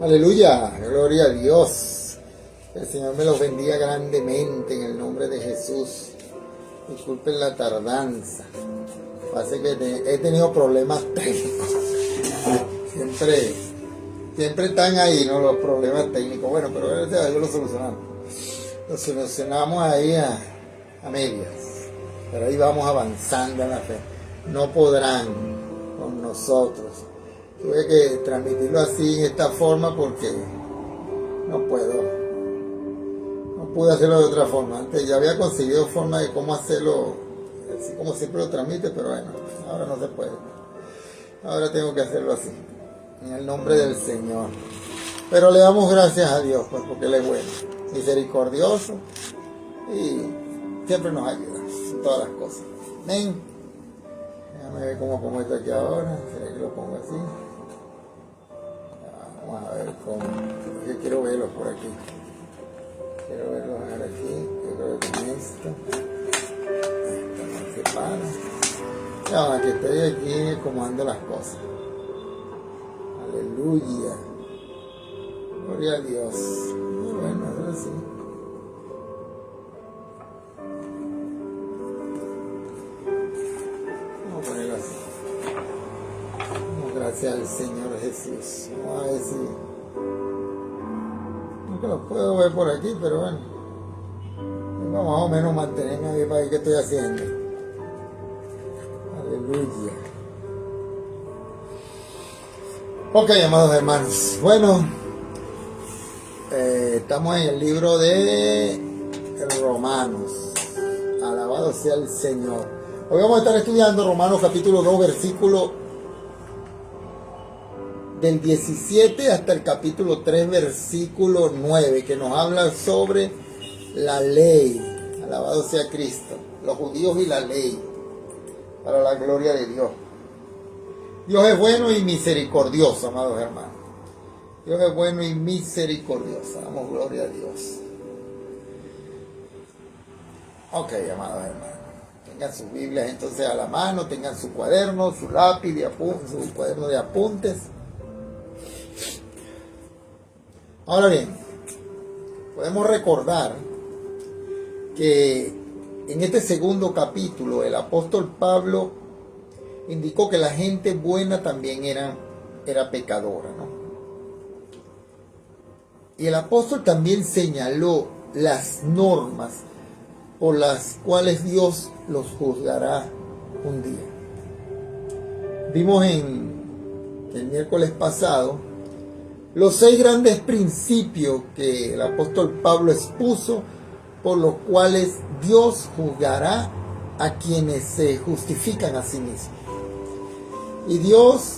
Aleluya, gloria a Dios. El Señor me los bendiga grandemente en el nombre de Jesús. Disculpen la tardanza. Pasa que he tenido problemas técnicos. Siempre están ahí, ¿no? Los problemas técnicos. Bueno, pero gracias a Dios lo solucionamos. Lo solucionamos ahí a medias. Pero ahí vamos avanzando en la fe. No podrán con nosotros. Tuve que transmitirlo así en esta forma porque no pude hacerlo de otra forma. Antes ya había conseguido forma de cómo hacerlo, así como siempre lo transmite, pero bueno, ahora no se puede. Ahora tengo que hacerlo así, en el nombre del Señor. Pero le damos gracias a Dios, pues, porque Él es bueno, misericordioso y siempre nos ayuda en todas las cosas. Amén. Déjame ver cómo pongo esto aquí ahora. ¿Será que lo pongo así? Vamos a ver cómo. Yo quiero verlos por aquí. Quiero verlos ahora aquí. Yo creo que con esto. Esto no se para. Ya, que estoy aquí acomodando las cosas. Aleluya. Gloria a Dios. Muy bueno, ahora sí. Vamos a ponerlo así. Gracias al Señor Jesús. Vamos a ver si... nunca los puedo ver por aquí, pero bueno. Vamos más o menos mantenerme ahí para ver qué estoy haciendo. Aleluya. Ok, amados hermanos. Bueno, estamos en el libro de Romanos. Alabado sea el Señor. Hoy vamos a estar estudiando Romanos capítulo 2, versículo del 17 hasta el capítulo 3, versículo 9, que nos habla sobre la ley. Alabado sea Cristo, los judíos y la ley, para la gloria de Dios. Dios es bueno y misericordioso, amados hermanos. Dios es bueno y misericordioso. Damos gloria a Dios. Ok, amados hermanos. Tengan sus Biblias entonces a la mano, tengan su cuaderno, su lápiz, su cuaderno de apuntes. Ahora bien, podemos recordar que en este segundo capítulo el apóstol Pablo indicó que la gente buena también era pecadora, ¿no? Y el apóstol también señaló las normas por las cuales Dios los juzgará un día. Vimos en el miércoles pasado los 6 grandes principios que el apóstol Pablo expuso por los cuales Dios juzgará a quienes se justifican a sí mismos. Y Dios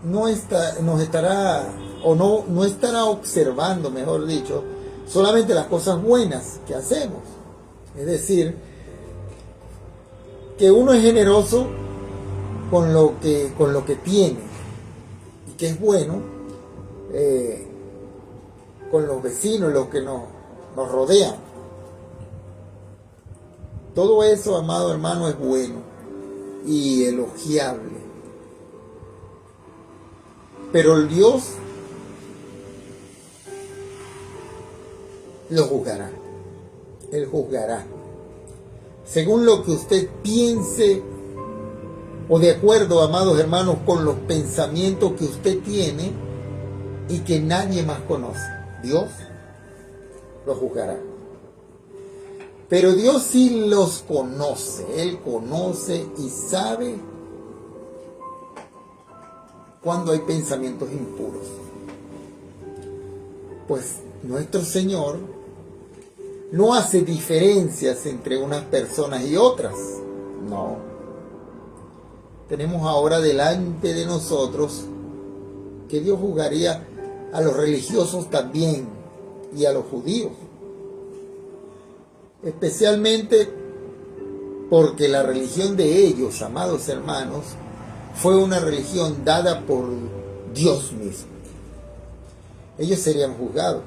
no estará observando, mejor dicho, solamente las cosas buenas que hacemos. Es decir, que uno es generoso con lo que tiene y que es bueno con los vecinos, los que nos rodean. Todo eso, amado hermano, es bueno y elogiable. Pero el Dios lo juzgará. Él juzgará según lo que usted piense o de acuerdo, amados hermanos, con los pensamientos que usted tiene y que nadie más conoce. Dios lo juzgará. Pero Dios sí los conoce. Él conoce y sabe cuando hay pensamientos impuros. Pues nuestro Señor no hace diferencias entre unas personas y otras. No. Tenemos ahora delante de nosotros que Dios juzgaría a los religiosos también y a los judíos. Especialmente porque la religión de ellos, amados hermanos, fue una religión dada por Dios mismo. Ellos serían juzgados.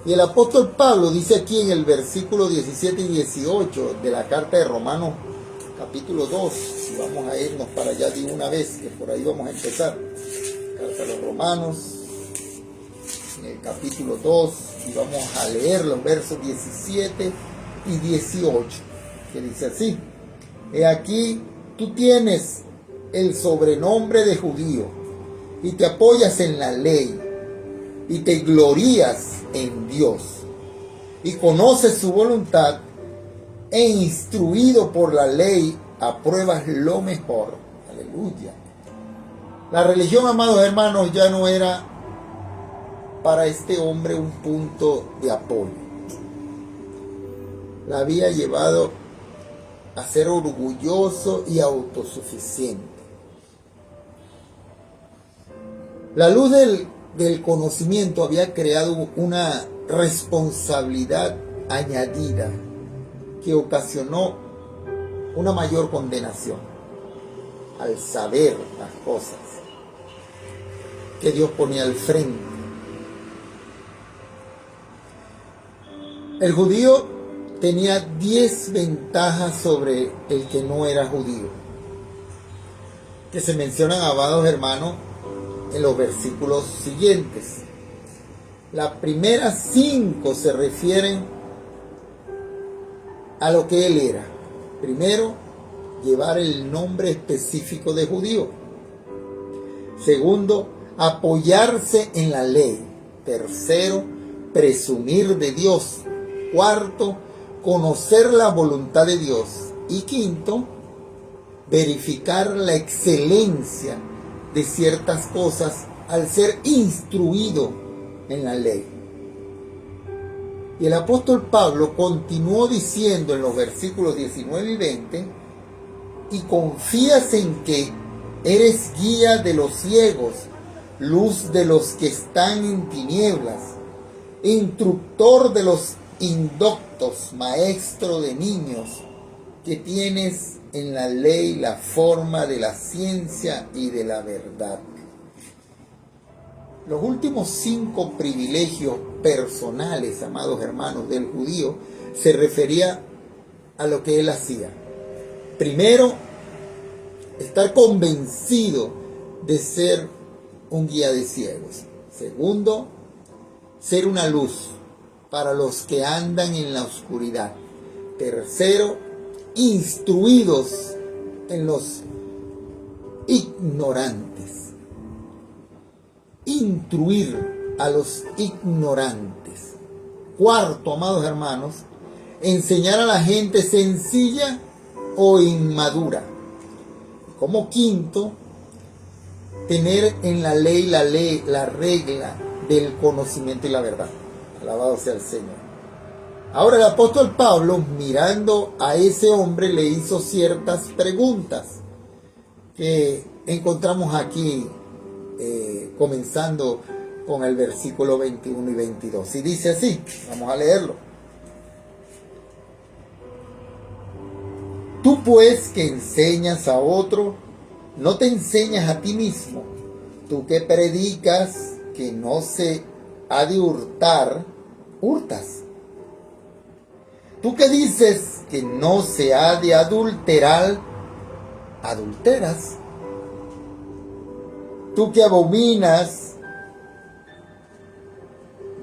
Y el apóstol Pablo dice aquí en el versículo 17 y 18 de la carta de Romanos capítulo 2, y vamos a irnos para allá de una vez, que por ahí vamos a empezar. Carta a los Romanos, en el capítulo 2, y vamos a leer los versos 17 y 18, que dice así: He aquí, tú tienes el sobrenombre de judío, y te apoyas en la ley, y te glorías en Dios, y conoces su voluntad, e instruido por la ley, apruebas lo mejor. Aleluya. La religión, amados hermanos, ya no era para este hombre un punto de apoyo. La había llevado a ser orgulloso y autosuficiente. La luz del conocimiento había creado una responsabilidad añadida que ocasionó una mayor condenación al saber las cosas que Dios ponía al frente. El judío tenía 10 ventajas sobre el que no era judío, que se mencionan, amados hermanos, en los versículos siguientes. Las primeras 5 se refieren a lo que él era. Primero, llevar el nombre específico de judío. Segundo, apoyarse en la ley. Tercero, presumir de Dios. Cuarto, conocer la voluntad de Dios. Y quinto, verificar la excelencia de ciertas cosas al ser instruido en la ley. Y el apóstol Pablo continuó diciendo en los versículos 19 y 20: y confías en que eres guía de los ciegos, luz de los que están en tinieblas, instructor de los indoctos, maestro de niños, que tienes en la ley la forma de la ciencia y de la verdad. Los últimos 5 privilegios personales, amados hermanos, del judío, se refería a lo que él hacía. Primero, estar convencido de ser un guía de ciegos. Segundo, ser una luz para los que andan en la oscuridad. Tercero, instruidos en los ignorantes. Instruir a los ignorantes. Cuarto, amados hermanos, enseñar a la gente sencilla o inmadura. Como quinto, tener en la ley la regla del conocimiento y la verdad. Alabado sea el Señor. Ahora el apóstol Pablo, mirando a ese hombre, le hizo ciertas preguntas que encontramos aquí, comenzando con el versículo 21 y 22. Y dice así, vamos a leerlo. Tú pues que enseñas a otro, no te enseñas a ti mismo. Tú que predicas que no se ha de hurtar, hurtas. Tú que dices que no se ha de adulterar, adulteras. Tú que abominas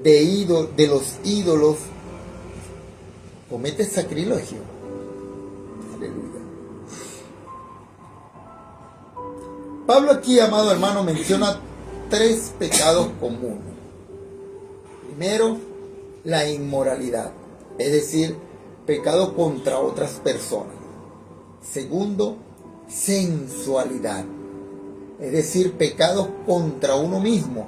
de los ídolos, cometes sacrilegio. Aleluya. Pablo aquí, amado hermano, menciona 3 pecados comunes. Primero, la inmoralidad, es decir, pecado contra otras personas. Segundo, sensualidad, es decir, pecados contra uno mismo.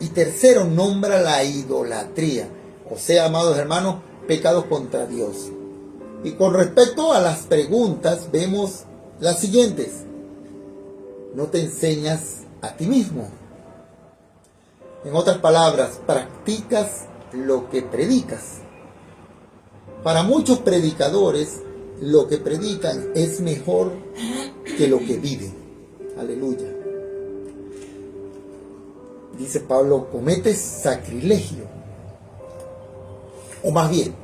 Y tercero, nombra la idolatría, o sea, amados hermanos, pecados contra Dios. Y con respecto a las preguntas, vemos las siguientes. No te enseñas a ti mismo. En otras palabras, practicas lo que predicas. Para muchos predicadores, lo que predican es mejor que lo que viven. Aleluya. Dice Pablo, cometes sacrilegio. O más bien,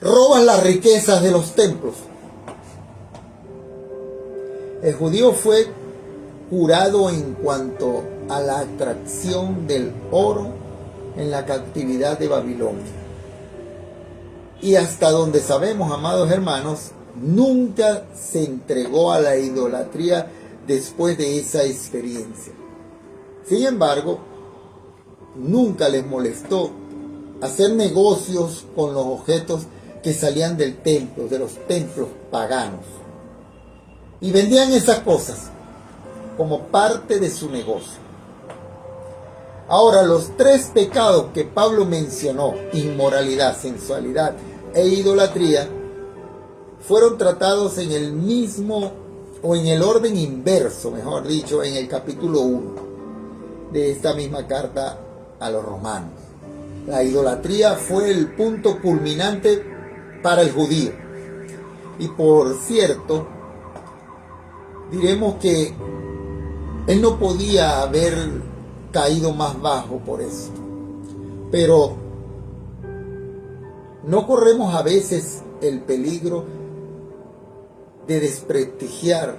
robas las riquezas de los templos. El judío fue curado en cuanto a la atracción del oro en la cautividad de Babilonia. Y hasta donde sabemos, amados hermanos, nunca se entregó a la idolatría después de esa experiencia. Sin embargo, nunca les molestó hacer negocios con los objetos que salían del templo, de los templos paganos. Y vendían esas cosas como parte de su negocio. Ahora, los tres pecados que Pablo mencionó, inmoralidad, sensualidad e idolatría, fueron tratados en el mismo, o en el orden inverso, mejor dicho, en el capítulo 1 de esta misma carta a los romanos. La idolatría fue el punto culminante para el judío. Y por cierto, diremos que él no podía haber caído más bajo por eso. Pero no corremos a veces el peligro de desprestigiar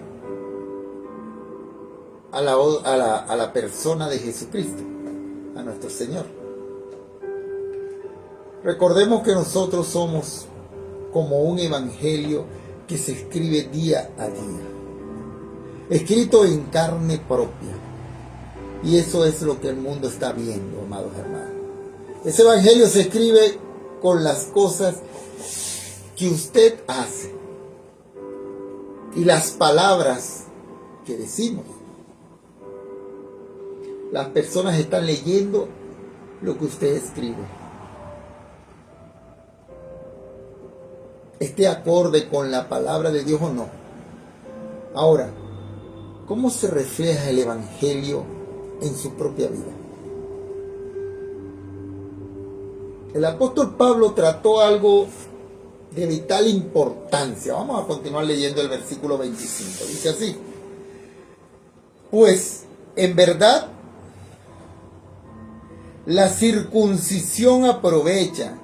a la persona de Jesucristo, a nuestro Señor. Recordemos que nosotros somos como un evangelio que se escribe día a día, escrito en carne propia. Y eso es lo que el mundo está viendo, amados hermanos. Ese evangelio se escribe con las cosas que usted hace y las palabras que decimos. Las personas están leyendo lo que usted escribe. ¿Esté acorde con la palabra de Dios o no? Ahora, ¿cómo se refleja el evangelio en su propia vida? El apóstol Pablo trató algo de vital importancia. Vamos a continuar leyendo el versículo 25. Dice así: pues en verdad la circuncisión aprovecha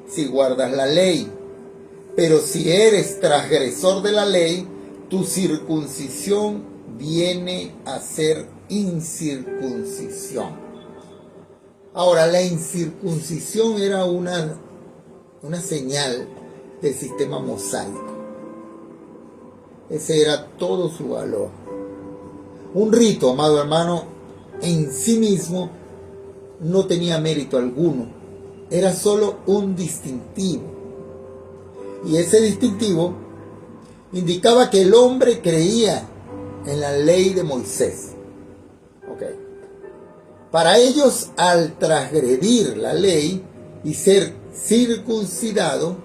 si guardas la ley, pero si eres transgresor de la ley, tu circuncisión viene a ser incircuncisión. Ahora, la incircuncisión era una señal del sistema mosaico. Ese era todo su valor. Un rito, amado hermano, en sí mismo no tenía mérito alguno. Era solo un distintivo. Y ese distintivo indicaba que el hombre creía en la ley de Moisés. Para ellos, al transgredir la ley y ser circuncidado,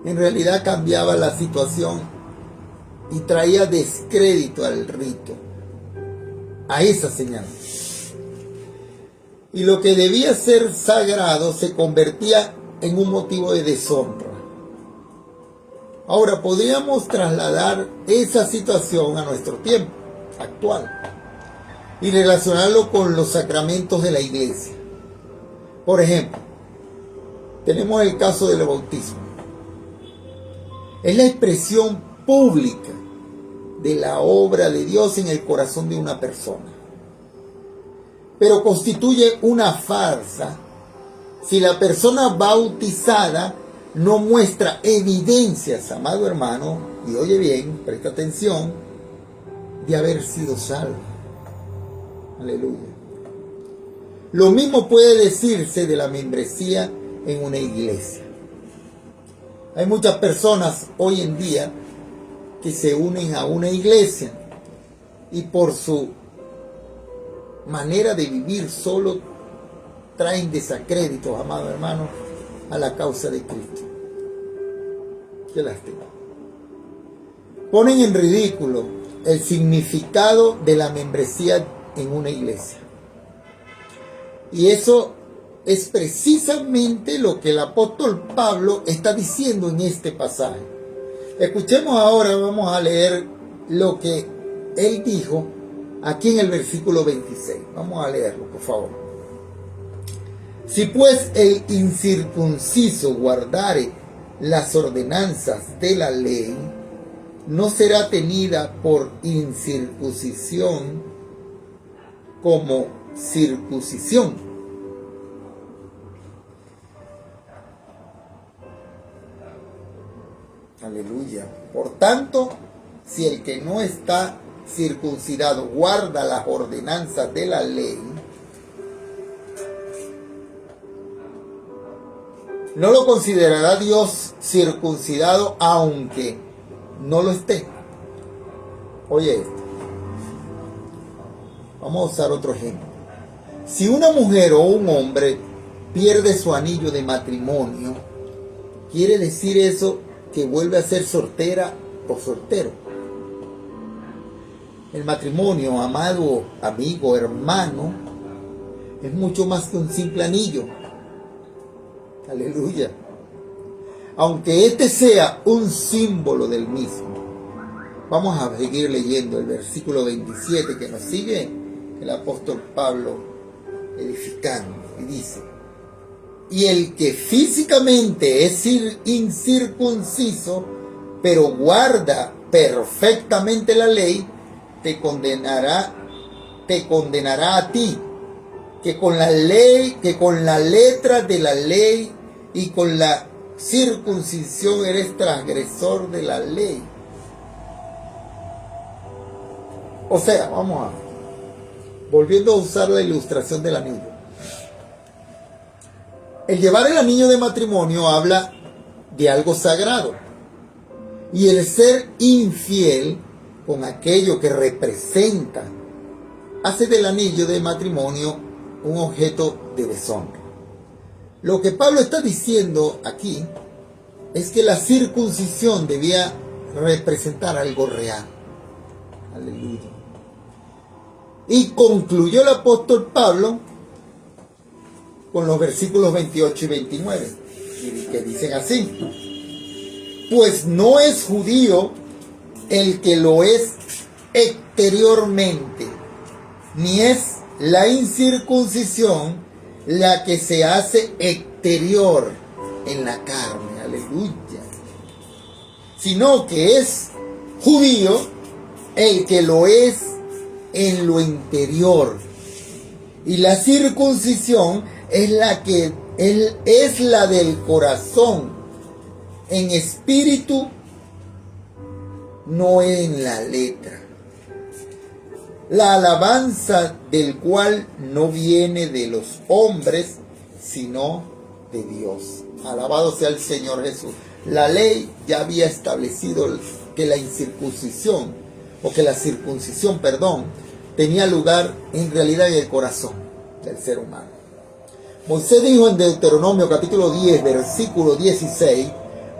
en realidad cambiaba la situación y traía descrédito al rito, a esa señal. Y lo que debía ser sagrado se convertía en un motivo de deshonra. Ahora, podríamos trasladar esa situación a nuestro tiempo actual y relacionarlo con los sacramentos de la iglesia. Por ejemplo, tenemos el caso del bautismo. Es la expresión pública de la obra de Dios en el corazón de una persona, pero constituye una farsa si la persona bautizada no muestra evidencias, amado hermano, y oye bien, presta atención, de haber sido salvo. Aleluya. Lo mismo puede decirse de la membresía en una iglesia. Hay muchas personas hoy en día que se unen a una iglesia y por su manera de vivir solo traen desacréditos, amado hermano, a la causa de Cristo. Qué lástima. Ponen en ridículo el significado de la membresía en una iglesia. Y eso es precisamente lo que el apóstol Pablo está diciendo en este pasaje. Escuchemos ahora, vamos a leer lo que él dijo aquí en el versículo 26. Vamos a leerlo, por favor. Si pues el incircunciso guardare las ordenanzas de la ley, no será tenida por incircuncisión como circuncisión. Aleluya. Por tanto, si el que no está circuncidado guarda las ordenanzas de la ley, no lo considerará Dios circuncidado aunque no lo esté. Oye esto. Vamos a usar otro ejemplo. Si una mujer o un hombre pierde su anillo de matrimonio, ¿quiere decir eso que vuelve a ser soltera o soltero? El matrimonio, amado amigo, hermano, es mucho más que un simple anillo. Aleluya. Aunque este sea un símbolo del mismo. Vamos a seguir leyendo el versículo 27 que nos sigue el apóstol Pablo edificando. Y dice: y el que físicamente es incircunciso, pero guarda perfectamente la ley, te condenará a ti, que con la letra de la ley y con la circuncisión eres transgresor de la ley. O sea, volviendo a usar la ilustración del anillo. El llevar el anillo de matrimonio habla de algo sagrado. Y el ser infiel con aquello que representa hace del anillo de matrimonio un objeto de deshonra. Lo que Pablo está diciendo aquí es que la circuncisión debía representar algo real. Aleluya. Y concluyó el apóstol Pablo con los versículos 28 y 29, que dicen así: pues no es judío el que lo es exteriormente, ni es la incircuncisión la que se hace exterior en la carne, aleluya, sino que es judío el que lo es en lo interior, y la circuncisión es la del corazón, en espíritu, no en la letra, la alabanza del cual no viene de los hombres, sino de Dios. Alabado sea el Señor Jesús. La ley ya había establecido que la circuncisión, tenía lugar en realidad en el corazón del ser humano. Moisés dijo en Deuteronomio capítulo 10, versículo 16: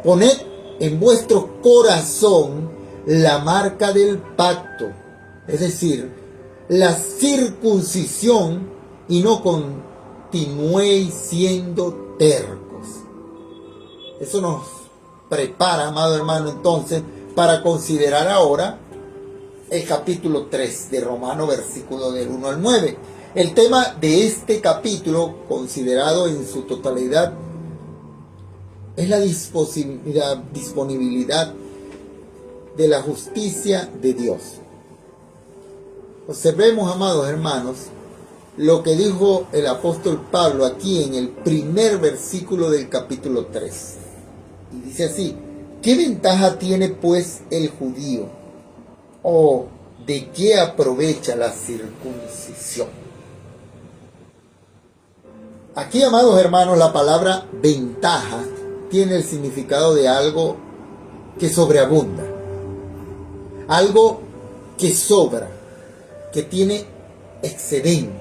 poned en vuestro corazón la marca del pacto, es decir, la circuncisión, y no continuéis siendo tercos. Eso nos prepara, amado hermano, entonces, para considerar ahora el capítulo 3 de Romanos, versículo del 1 al 9. El tema de este capítulo, considerado en su totalidad, es la disponibilidad de la justicia de Dios. Observemos, amados hermanos, lo que dijo el apóstol Pablo aquí en el primer versículo del capítulo 3. Y dice así: ¿qué ventaja tiene pues el judío? ¿O de qué aprovecha la circuncisión? Aquí, amados hermanos, la palabra ventaja tiene el significado de algo que sobreabunda, algo que sobra, que tiene excedente.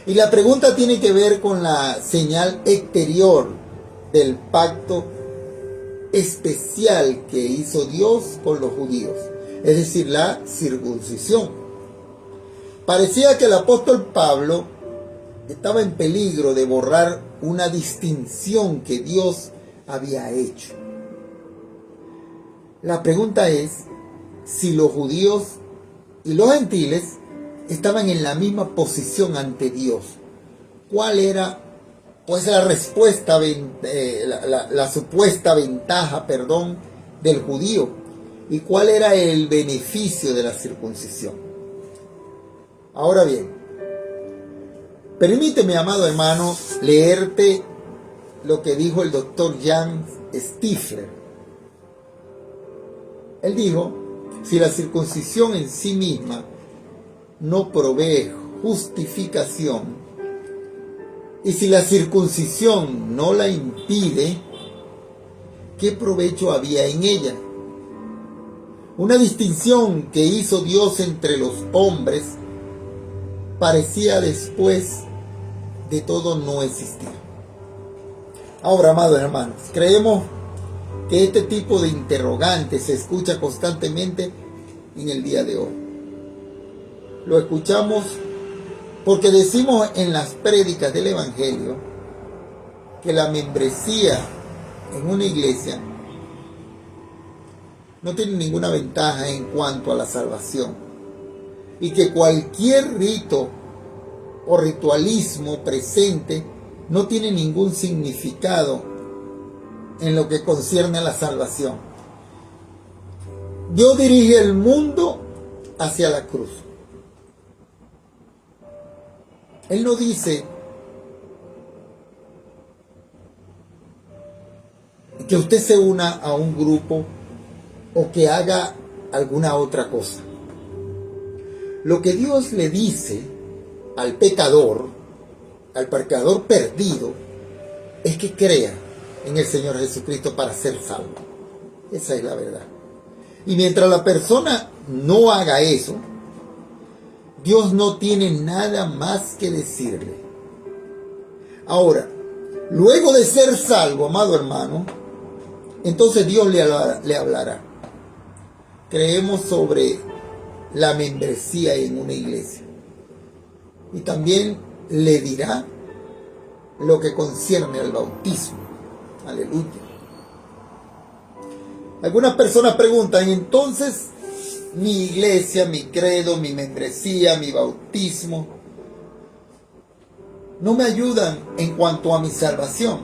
Y la pregunta tiene que ver con la señal exterior del pacto especial que hizo Dios con los judíos, es decir, la circuncisión. Parecía que el apóstol Pablo estaba en peligro de borrar una distinción que Dios había hecho. La pregunta es si los judíos y los gentiles estaban en la misma posición ante Dios. ¿Cuál era pues la respuesta, la supuesta ventaja, del judío? ¿Y cuál era el beneficio de la circuncisión? Ahora bien, permíteme, amado hermano, leerte lo que dijo el doctor Jan Stifler Él dijo, si la circuncisión en sí misma no provee justificación, y si la circuncisión no la impide, ¿qué provecho había en ella? Una distinción que hizo Dios entre los hombres parecía después de todo no existir. Ahora, amados hermanos, creemos que este tipo de interrogante se escucha constantemente en el día de hoy. Lo escuchamos porque decimos en las prédicas del Evangelio que la membresía en una iglesia no tiene ninguna ventaja en cuanto a la salvación y que cualquier rito o ritualismo presente no tiene ningún significado en lo que concierne a la salvación. Dios dirige el mundo hacia la cruz. Él no dice que usted se una a un grupo o que haga alguna otra cosa. Lo que Dios le dice al pecador perdido, es que crea en el Señor Jesucristo para ser salvo. Esa es la verdad. Y mientras la persona no haga eso, Dios no tiene nada más que decirle. Ahora, luego de ser salvo, amado hermano, entonces Dios le hablará. Creemos sobre la membresía en una iglesia. Y también le dirá lo que concierne al bautismo. Aleluya. Algunas personas preguntan, entonces, mi iglesia, mi credo, mi membresía, mi bautismo, no me ayudan en cuanto a mi salvación.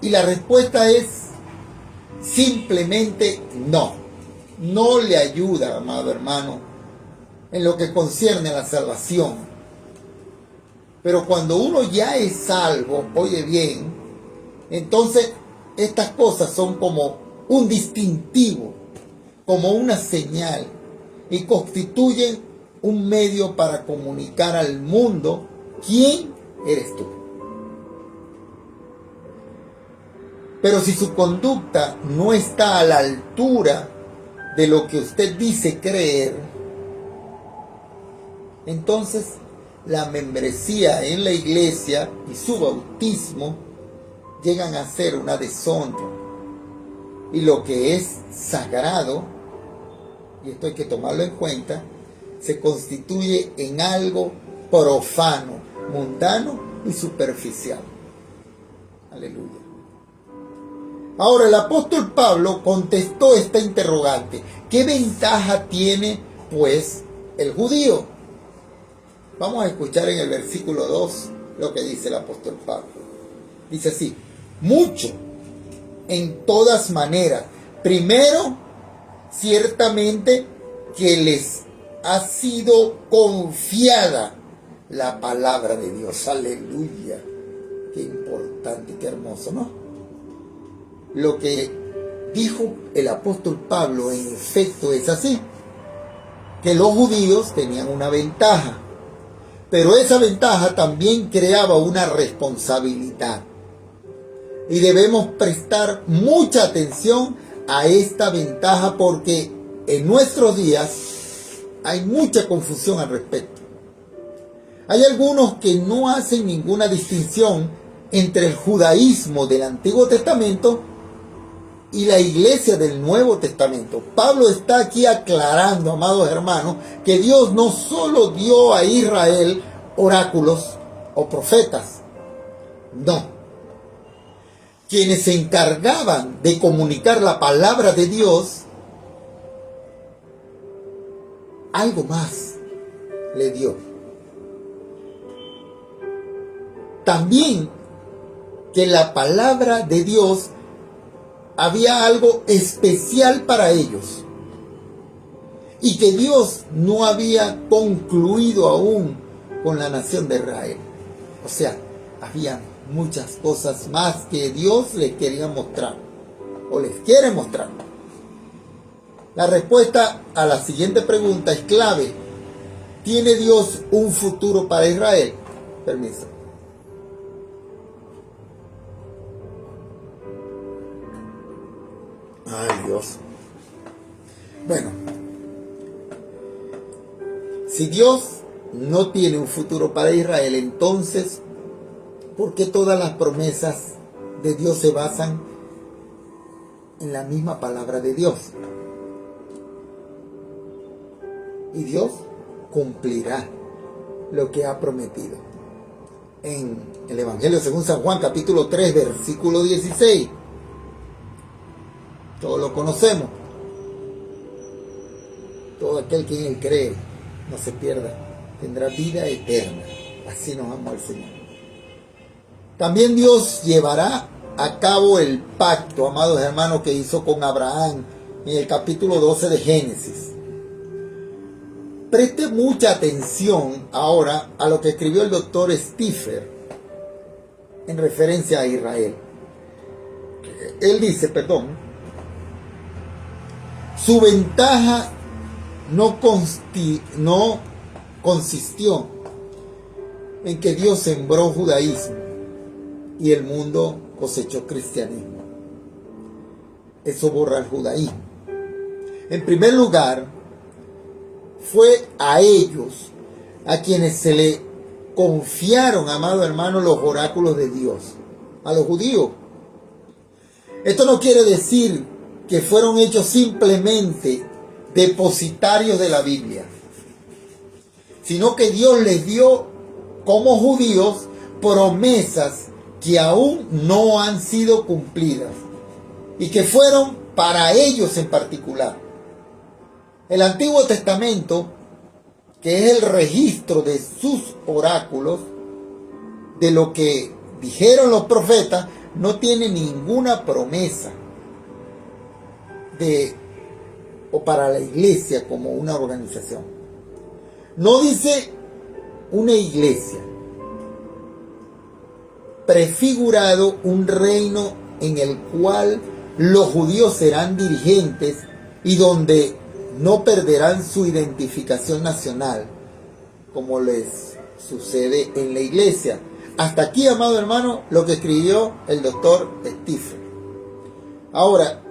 Y la respuesta es simplemente no. No le ayuda, amado hermano, en lo que concierne a la salvación. Pero cuando uno ya es salvo, oye bien, entonces estas cosas son como un distintivo, como una señal, y constituyen un medio para comunicar al mundo quién eres tú. Pero si su conducta no está a la altura de lo que usted dice creer, entonces la membresía en la iglesia y su bautismo llegan a ser una deshonra. Y lo que es sagrado, y esto hay que tomarlo en cuenta, se constituye en algo profano, mundano y superficial. Aleluya. Ahora el apóstol Pablo contestó esta interrogante. ¿Qué ventaja tiene, pues, el judío? Vamos a escuchar en el versículo 2 lo que dice el apóstol Pablo. Dice así: mucho, en todas maneras. Primero, ciertamente que les ha sido confiada la palabra de Dios. Aleluya. Qué importante, qué hermoso, ¿no? Lo que dijo el apóstol Pablo en efecto es así, que los judíos tenían una ventaja, pero esa ventaja también creaba una responsabilidad. Y debemos prestar mucha atención a esta ventaja porque en nuestros días hay mucha confusión al respecto. Hay algunos que no hacen ninguna distinción entre el judaísmo del Antiguo Testamento y la iglesia del Nuevo Testamento. Pablo está aquí aclarando, amados hermanos, que Dios no solo dio a Israel oráculos o profetas, no. Quienes se encargaban de comunicar la palabra de Dios, algo más le dio. También que la palabra de Dios había algo especial para ellos y que Dios no había concluido aún con la nación de Israel. O sea, había muchas cosas más que Dios les quería mostrar o les quiere mostrar. La respuesta a la siguiente pregunta es clave. ¿Tiene Dios un futuro para Israel? Permiso. Ay, Dios. Bueno, si Dios no tiene un futuro para Israel, entonces, ¿por qué todas las promesas de Dios se basan en la misma palabra de Dios? Y Dios cumplirá lo que ha prometido. En el Evangelio según San Juan, capítulo 3, versículo 16. Todos lo conocemos. Todo aquel que en él cree no se pierda, tendrá vida eterna. Así nos amó el Señor. También Dios llevará a cabo el pacto, amados hermanos, que hizo con Abraham en el capítulo 12 de Génesis. Preste mucha atención ahora a lo que escribió el doctor Stiffer en referencia a Israel. Él dice, su ventaja no consistió en que Dios sembró judaísmo y el mundo cosechó cristianismo. Eso borra el judaísmo. En primer lugar, fue a ellos a quienes se le confiaron, amado hermano, los oráculos de Dios, a los judíos. Esto no quiere decir que fueron hechos simplemente depositarios de la Biblia, sino que Dios les dio como judíos promesas que aún no han sido cumplidas y que fueron para ellos en particular. El Antiguo Testamento, que es el registro de sus oráculos, de lo que dijeron los profetas, no tiene ninguna promesa o para la iglesia como una organización. No dice una iglesia, prefigurado un reino en el cual los judíos serán dirigentes y donde no perderán su identificación nacional, como les sucede en la iglesia. Hasta aquí, amado hermano, lo que escribió el doctor Stiffer. Ahora,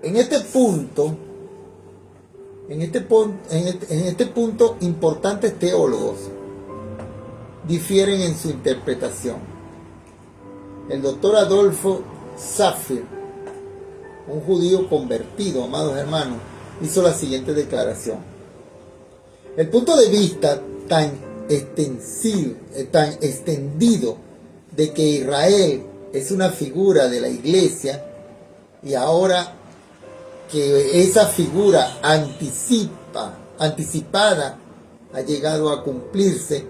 en este punto, importantes teólogos difieren en su interpretación. El doctor Adolfo Saffir, un judío convertido, amados hermanos, hizo la siguiente declaración. El punto de vista tan extendido de que Israel es una figura de la iglesia y ahora que esa figura anticipada ha llegado a cumplirse,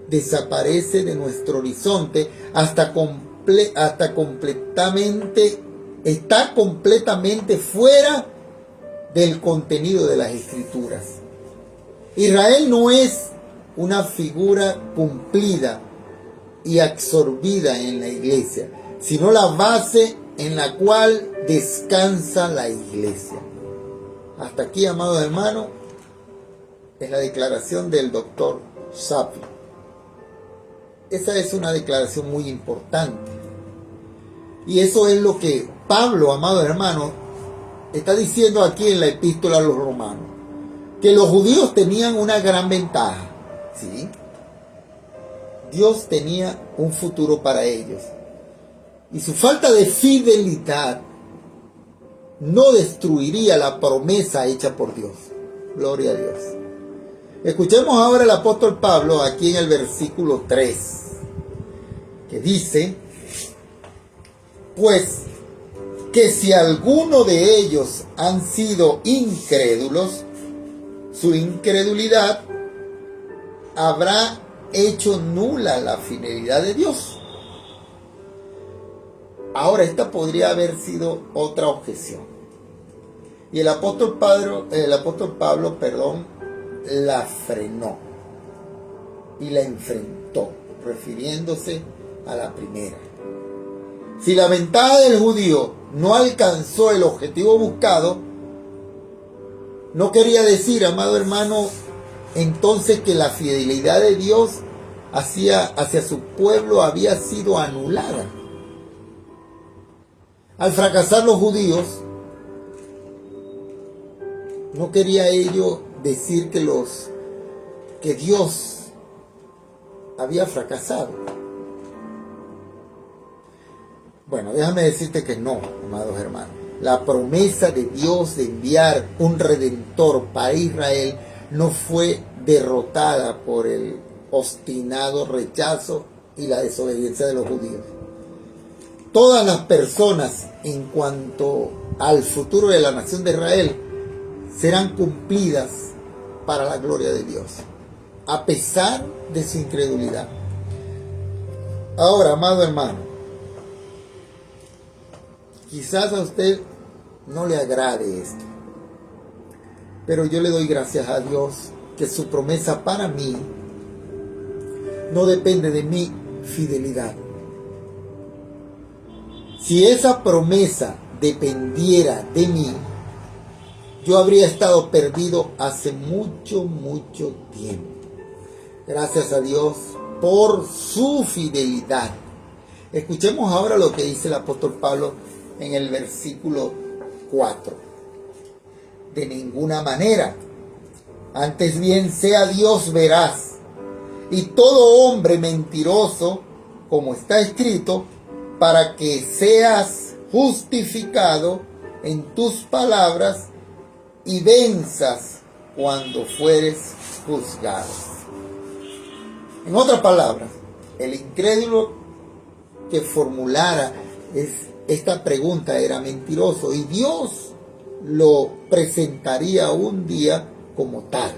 desaparece de nuestro horizonte está completamente fuera del contenido de las Escrituras. Israel no es una figura cumplida y absorbida en la iglesia, sino la base en la cual descansa la iglesia. Hasta aquí, amados hermanos, es la declaración del doctor Safi. Esa es una declaración muy importante. Y eso es lo que Pablo, amados hermanos, está diciendo aquí en la epístola a los romanos. Que los judíos tenían una gran ventaja. ¿Sí? Dios tenía un futuro para ellos. Y su falta de fidelidad no destruiría la promesa hecha por Dios. Gloria a Dios. Escuchemos ahora al apóstol Pablo aquí en el versículo 3, que dice: pues que si alguno de ellos han sido incrédulos, su incredulidad habrá hecho nula la fidelidad de Dios. Ahora, esta podría haber sido otra objeción. Y el apóstol Pablo, la frenó y la enfrentó, refiriéndose a la primera. Si la ventaja del judío no alcanzó el objetivo buscado, No quería decir, amado hermano, entonces que la fidelidad de Dios hacia su pueblo había sido anulada. Al fracasar los judíos, no quería ello decir que Dios había fracasado. Bueno, déjame decirte que no, amados hermanos. La promesa de Dios de enviar un redentor para Israel no fue derrotada por el obstinado rechazo y la desobediencia de los judíos. Todas las personas, en cuanto al futuro de la nación de Israel, serán cumplidas para la gloria de Dios, a pesar de su incredulidad. Ahora, amado hermano, quizás a usted no le agrade esto, pero yo le doy gracias a Dios que su promesa para mí no depende de mi fidelidad. Si esa promesa dependiera de mí, yo habría estado perdido hace mucho, mucho tiempo. Gracias a Dios por su fidelidad. Escuchemos ahora lo que dice el apóstol Pablo en el versículo 4. De ninguna manera, antes bien sea Dios veraz y todo hombre mentiroso, como está escrito, para que seas justificado en tus palabras y venzas cuando fueres juzgado. En otras palabras, el incrédulo que formulara esta pregunta era mentiroso y Dios lo presentaría un día como tal.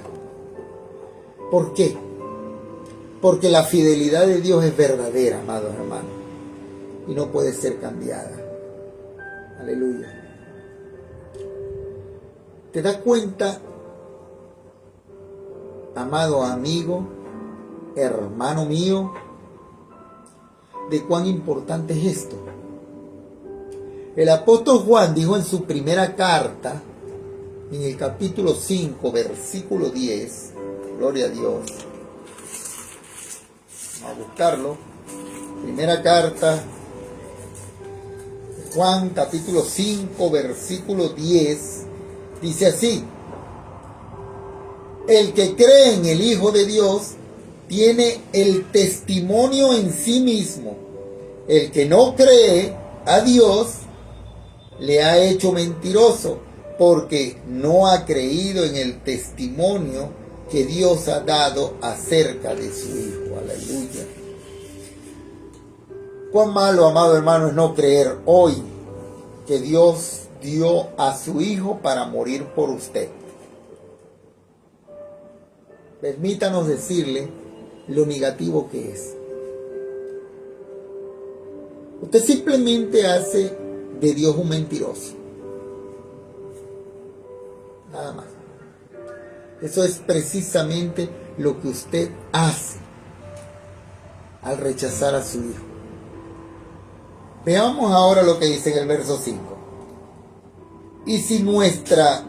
¿Por qué? Porque la fidelidad de Dios es verdadera, amados hermanos, y no puede ser cambiada. Aleluya. ¿Te das cuenta, amado amigo, hermano mío, de cuán importante es esto? El apóstol Juan dijo en su primera carta, en el capítulo 5, versículo 10, gloria a Dios. Vamos a buscarlo. Primera carta, Juan, capítulo 5, versículo 10, dice así: el que cree en el Hijo de Dios tiene el testimonio en sí mismo. El que no cree a Dios le ha hecho mentiroso, porque no ha creído en el testimonio que Dios ha dado acerca de su Hijo. Aleluya. Cuán malo, amado hermano, es no creer hoy que Dios dio a su Hijo para morir por usted. Permítanos decirle lo negativo que es. Usted simplemente hace de Dios un mentiroso. Nada más. Eso es precisamente lo que usted hace al rechazar a su Hijo. Veamos ahora lo que dice en el verso 5. Y si nuestra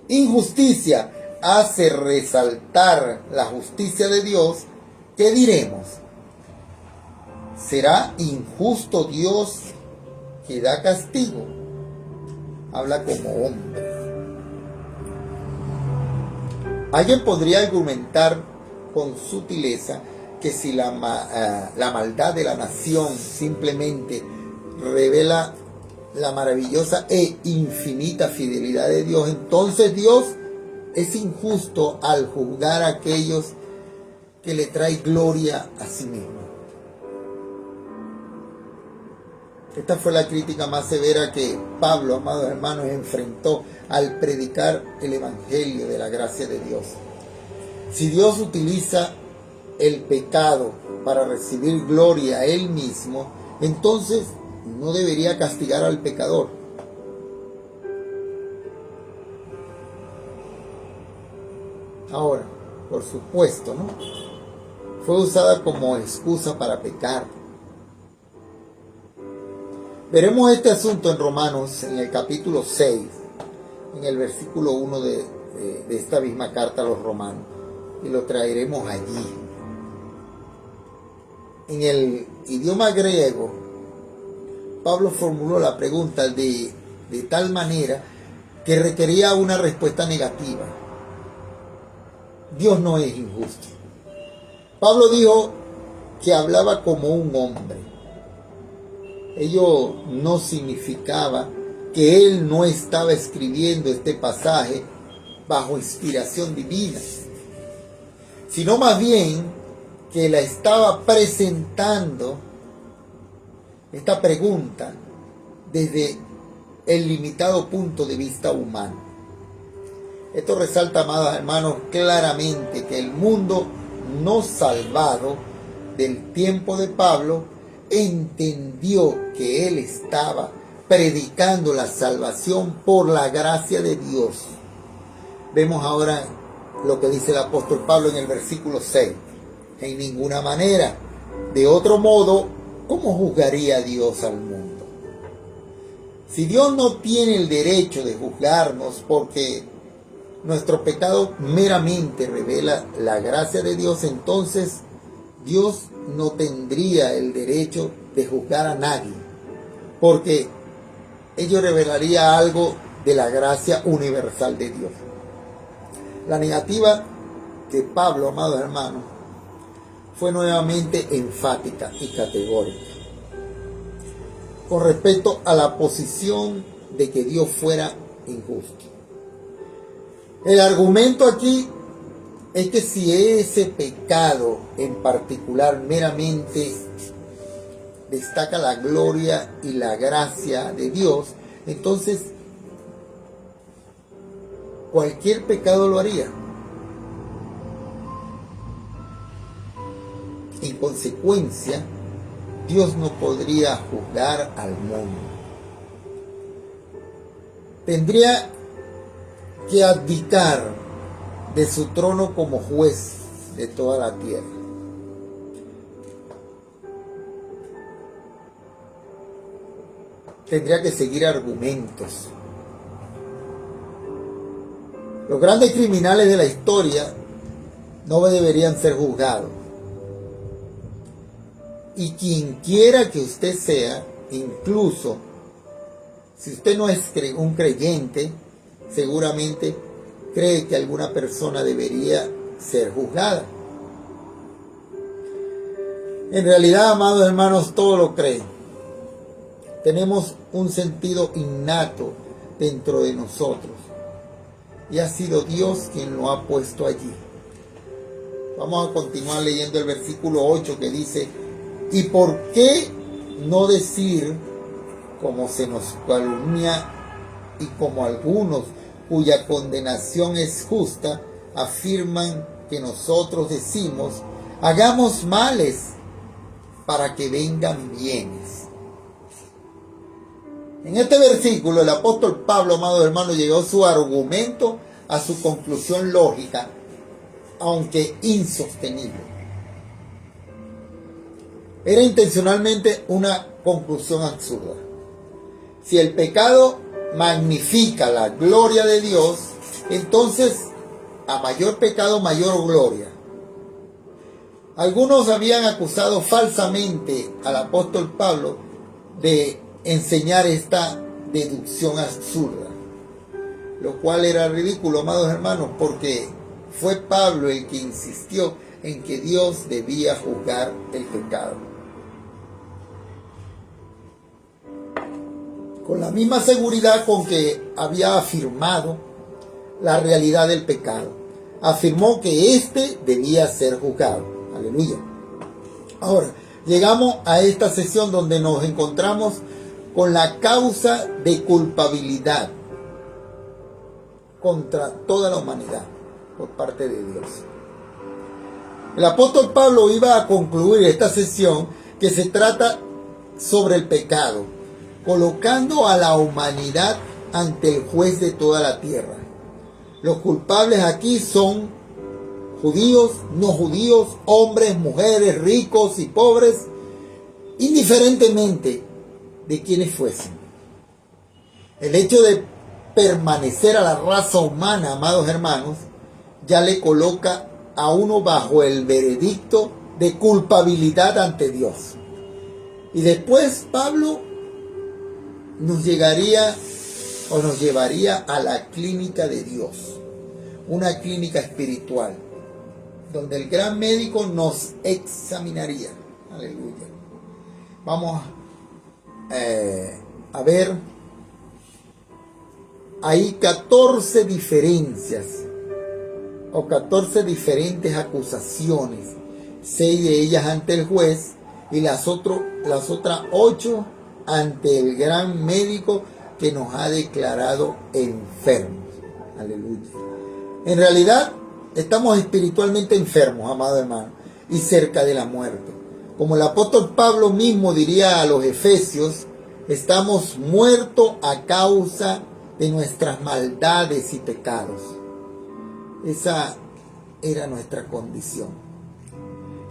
injusticia hace resaltar la justicia de Dios, ¿qué diremos? ¿Será injusto Dios que da castigo? Habla como hombre. Alguien podría argumentar con sutileza que si la maldad de la nación simplemente revela la maravillosa e infinita fidelidad de Dios, entonces Dios es injusto al juzgar a aquellos que le trae gloria a sí mismo. Esta fue la crítica más severa que Pablo, amados hermanos, enfrentó al predicar el evangelio de la gracia de Dios. Si Dios utiliza el pecado para recibir gloria a Él mismo, entonces no debería castigar al pecador. Ahora, por supuesto, ¿no? Fue usada como excusa para pecar. Veremos este asunto en Romanos, en el capítulo 6, en el versículo 1 de esta misma carta a los romanos, y lo traeremos allí. En el idioma griego, Pablo formuló la pregunta de tal manera que requería una respuesta negativa. Dios no es injusto. Pablo dijo que hablaba como un hombre. Ello no significaba que él no estaba escribiendo este pasaje bajo inspiración divina, sino más bien que la estaba presentando esta pregunta desde el limitado punto de vista humano. Esto resalta, amados hermanos, claramente que el mundo no salvado del tiempo de Pablo entendió que él estaba predicando la salvación por la gracia de Dios. Vemos ahora lo que dice el apóstol Pablo en el versículo 6. En ninguna manera. De otro modo, ¿cómo juzgaría Dios al mundo? Si Dios no tiene el derecho de juzgarnos porque nuestro pecado meramente revela la gracia de Dios, entonces Dios no tendría el derecho de juzgar a nadie, porque ello revelaría algo de la gracia universal de Dios. La negativa de Pablo, amados hermanos, fue nuevamente enfática y categórica con respecto a la posición de que Dios fuera injusto. El argumento aquí es que si ese pecado en particular meramente destaca la gloria y la gracia de Dios, entonces cualquier pecado lo haría. En consecuencia, Dios no podría juzgar al mundo. Tendría que abdicar de su trono como juez de toda la tierra. Tendría que seguir argumentos. Los grandes criminales de la historia no deberían ser juzgados. Y quien quiera que usted sea, incluso si usted no es un creyente, seguramente cree que alguna persona debería ser juzgada. En realidad, amados hermanos, todos lo creen. Tenemos un sentido innato dentro de nosotros. Y ha sido Dios quien lo ha puesto allí. Vamos a continuar leyendo el versículo 8 que dice: ¿y por qué no decir, como se nos calumnia y como algunos cuya condenación es justa, afirman que nosotros decimos, hagamos males para que vengan bienes? En este versículo el apóstol Pablo, amados hermanos, llegó su argumento a su conclusión lógica, aunque insostenible. Era intencionalmente una conclusión absurda. Si el pecado magnifica la gloria de Dios, entonces a mayor pecado, mayor gloria. Algunos habían acusado falsamente al apóstol Pablo de enseñar esta deducción absurda, lo cual era ridículo, amados hermanos, porque fue Pablo el que insistió en que Dios debía juzgar el pecado. Con la misma seguridad con que había afirmado la realidad del pecado, afirmó que éste debía ser juzgado. Aleluya. Ahora, llegamos a esta sesión donde nos encontramos con la causa de culpabilidad contra toda la humanidad por parte de Dios. El apóstol Pablo iba a concluir esta sesión que se trata sobre el pecado, colocando a la humanidad ante el juez de toda la tierra. Los culpables aquí son judíos, no judíos, hombres, mujeres, ricos y pobres, indiferentemente de quienes fuesen. El hecho de permanecer a la raza humana, amados hermanos, ya le coloca a uno bajo el veredicto de culpabilidad ante Dios. Y después Pablo nos llevaría a la clínica de Dios, una clínica espiritual, donde el gran médico nos examinaría. Aleluya. Vamos a ver ahí 14 diferencias o 14 diferentes acusaciones, 6 de ellas ante el juez y las otras 8 ante el gran médico que nos ha declarado enfermos. Aleluya. En realidad estamos espiritualmente enfermos, amado hermano, y cerca de la muerte. Como el apóstol Pablo mismo diría a los efesios, estamos muertos a causa de nuestras maldades y pecados. Esa era nuestra condición.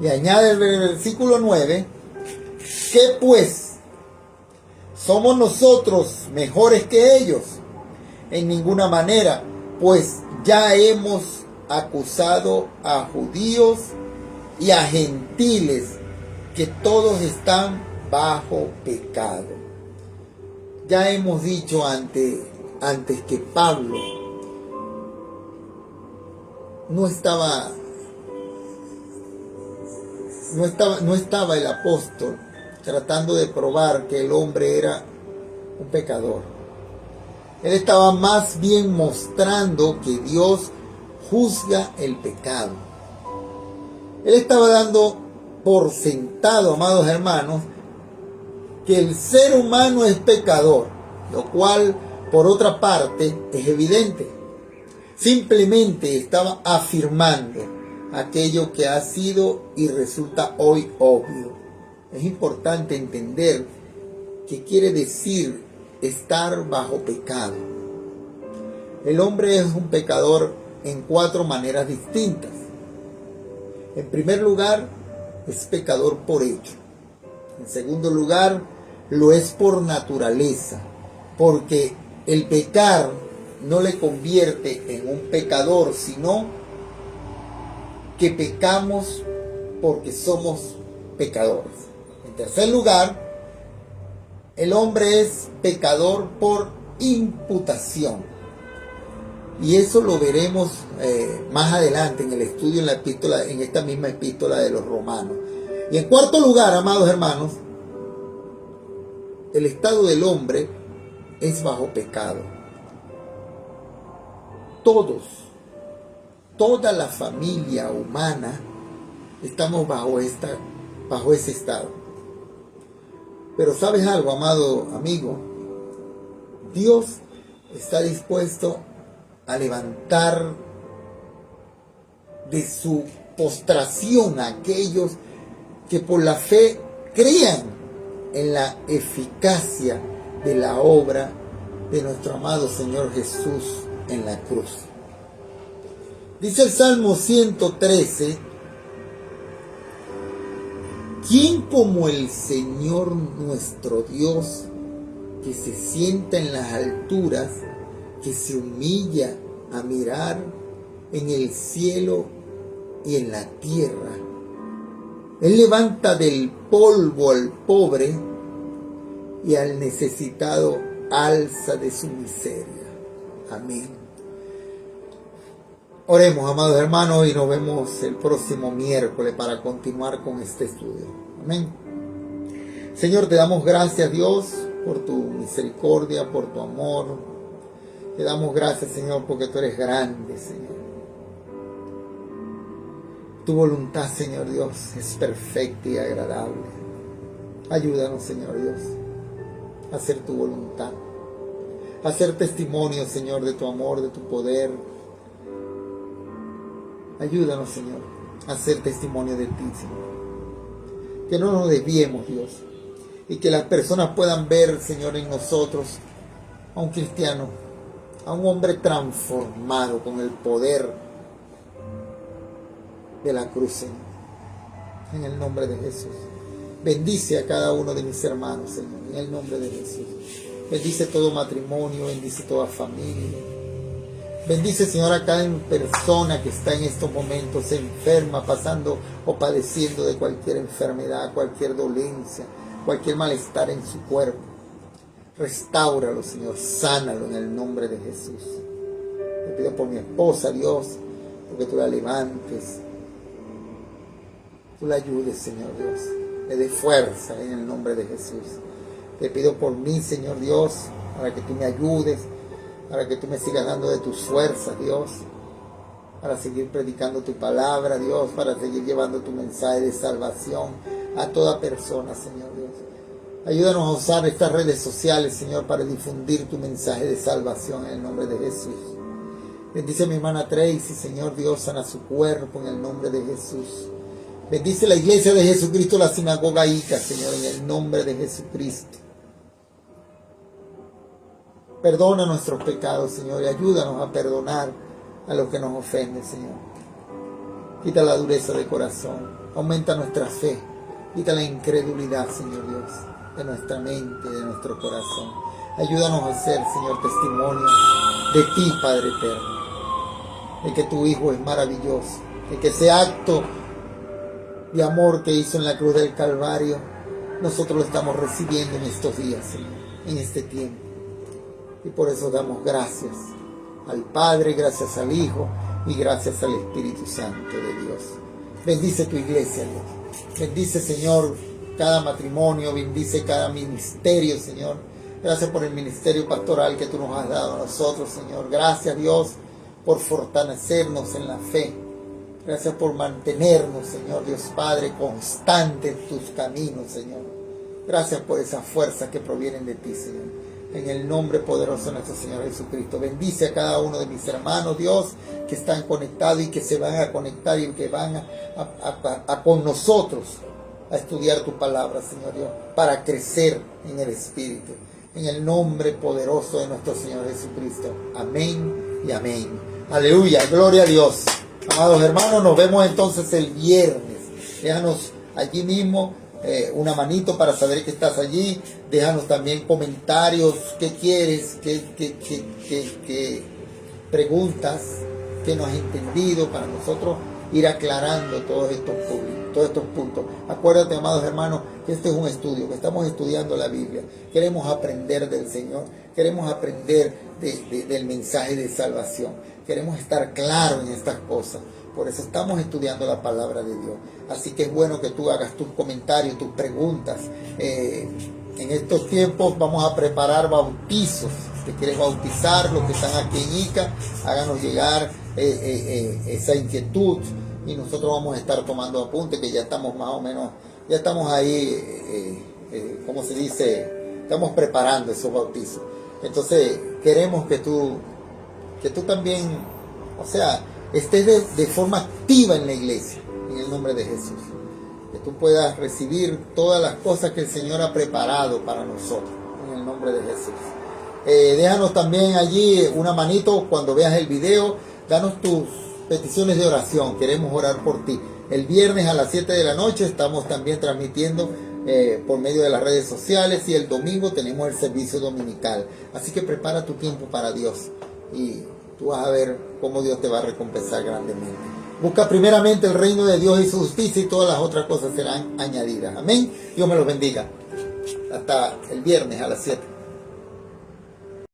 Y añade el versículo 9, ¿qué pues? ¿Somos nosotros mejores que ellos? En ninguna manera, pues ya hemos acusado a judíos y a gentiles que todos están bajo pecado. Ya hemos dicho antes que Pablo no estaba el apóstol tratando de probar que el hombre era un pecador. Él estaba más bien mostrando que Dios juzga el pecado. Él estaba dando por sentado, amados hermanos, que el ser humano es pecador, lo cual, por otra parte, es evidente. Simplemente estaba afirmando aquello que ha sido y resulta hoy obvio. Es importante entender qué quiere decir estar bajo pecado. El hombre es un pecador en 4 maneras distintas. En primer lugar, es pecador por hecho. En segundo lugar, lo es por naturaleza, porque el pecar no le convierte en un pecador, sino que pecamos porque somos pecadores. En tercer lugar, el hombre es pecador por imputación. Y eso lo veremos más adelante en el estudio en esta misma epístola de los Romanos. Y en cuarto lugar, amados hermanos, el estado del hombre es bajo pecado. Toda la familia humana estamos bajo ese estado. Pero ¿sabes algo, amado amigo? Dios está dispuesto a levantar de su postración a aquellos que por la fe crean en la eficacia de la obra de nuestro amado Señor Jesús en la cruz. Dice el Salmo 113, ¿quién como el Señor nuestro Dios, que se sienta en las alturas, que se humilla a mirar en el cielo y en la tierra? Él levanta del polvo al pobre y al necesitado alza de su miseria. Amén. Oremos, amados hermanos, y nos vemos el próximo miércoles para continuar con este estudio. Amén. Señor, te damos gracias, Dios, por tu misericordia, por tu amor. Te damos gracias, Señor, porque tú eres grande, Señor. Tu voluntad, Señor Dios, es perfecta y agradable. Ayúdanos, Señor Dios, a hacer tu voluntad, a hacer testimonio, Señor, de tu amor, de tu poder. Ayúdanos, Señor, a hacer testimonio de ti, Señor. Que no nos desviemos, Dios, y que las personas puedan ver, Señor, en nosotros a un cristiano, a un hombre transformado con el poder de la cruz, Señor. En el nombre de Jesús. Bendice a cada uno de mis hermanos, Señor, en el nombre de Jesús. Bendice todo matrimonio, bendice toda familia. Bendice, Señor, a cada persona que está en estos momentos enferma, pasando o padeciendo de cualquier enfermedad, cualquier dolencia, cualquier malestar en su cuerpo. Restáuralo, Señor, sánalo en el nombre de Jesús. Te pido por mi esposa, Dios, porque tú la levantes, tú la ayudes, Señor Dios, le dé fuerza en el nombre de Jesús. Te pido por mí, Señor Dios, para que tú me ayudes, para que tú me sigas dando de tus fuerzas, Dios, para seguir predicando tu palabra, Dios, para seguir llevando tu mensaje de salvación a toda persona, Señor Dios. Ayúdanos a usar estas redes sociales, Señor, para difundir tu mensaje de salvación en el nombre de Jesús. Bendice a mi hermana Tracy, Señor Dios, sana su cuerpo en el nombre de Jesús. Bendice la iglesia de Jesucristo, la sinagoga Ica, Señor, en el nombre de Jesucristo. Perdona nuestros pecados, Señor, y ayúdanos a perdonar a los que nos ofenden, Señor. Quita la dureza de corazón, aumenta nuestra fe, quita la incredulidad, Señor Dios, de nuestra mente, de nuestro corazón. Ayúdanos a ser, Señor, testimonio de ti, Padre eterno, de que tu Hijo es maravilloso, de que ese acto de amor que hizo en la cruz del Calvario, nosotros lo estamos recibiendo en estos días, Señor, en este tiempo. Y por eso damos gracias al Padre, gracias al Hijo y gracias al Espíritu Santo de Dios. Bendice tu iglesia, Dios. Bendice, Señor, cada matrimonio, bendice cada ministerio, Señor. Gracias por el ministerio pastoral que tú nos has dado a nosotros, Señor. Gracias, Dios, por fortalecernos en la fe. Gracias por mantenernos, Señor Dios Padre, constante en tus caminos, Señor. Gracias por esas fuerzas que provienen de ti, Señor. En el nombre poderoso de nuestro Señor Jesucristo. Bendice a cada uno de mis hermanos, Dios, que están conectados y que se van a conectar y que van a con nosotros a estudiar tu palabra, Señor Dios, para crecer en el Espíritu. En el nombre poderoso de nuestro Señor Jesucristo. Amén y amén. Aleluya, gloria a Dios. Amados hermanos, nos vemos entonces el viernes. Déjanos allí mismo una manito para saber que estás allí. Déjanos también comentarios, qué quieres, qué preguntas, qué no has entendido, para nosotros ir aclarando todos estos puntos. Acuérdate, amados hermanos, que este es un estudio, que estamos estudiando la Biblia. Queremos aprender del Señor, queremos aprender del mensaje de salvación. Queremos estar claros en estas cosas. Por eso estamos estudiando la palabra de Dios. Así que es bueno que tú hagas tus comentarios, tus preguntas. En estos tiempos vamos a preparar bautizos. Si te quieres bautizar, los que están aquí en Ica, háganos llegar esa inquietud. Y nosotros vamos a estar tomando apuntes, que ya estamos más o menos, ya estamos ahí, ¿cómo se dice? Estamos preparando esos bautizos. Entonces queremos que tú también, o sea, estés de forma activa en la iglesia, en el nombre de Jesús. Que tú puedas recibir todas las cosas que el Señor ha preparado para nosotros, en el nombre de Jesús. Déjanos también allí una manito cuando veas el video, danos tus peticiones de oración, queremos orar por ti. El viernes a las 7 de la noche estamos también transmitiendo por medio de las redes sociales, y el domingo tenemos el servicio dominical. Así que prepara tu tiempo para Dios y tú vas a ver cómo Dios te va a recompensar grandemente. Busca primeramente el reino de Dios y su justicia, y todas las otras cosas serán añadidas. Amén. Dios me los bendiga. Hasta el viernes a las 7.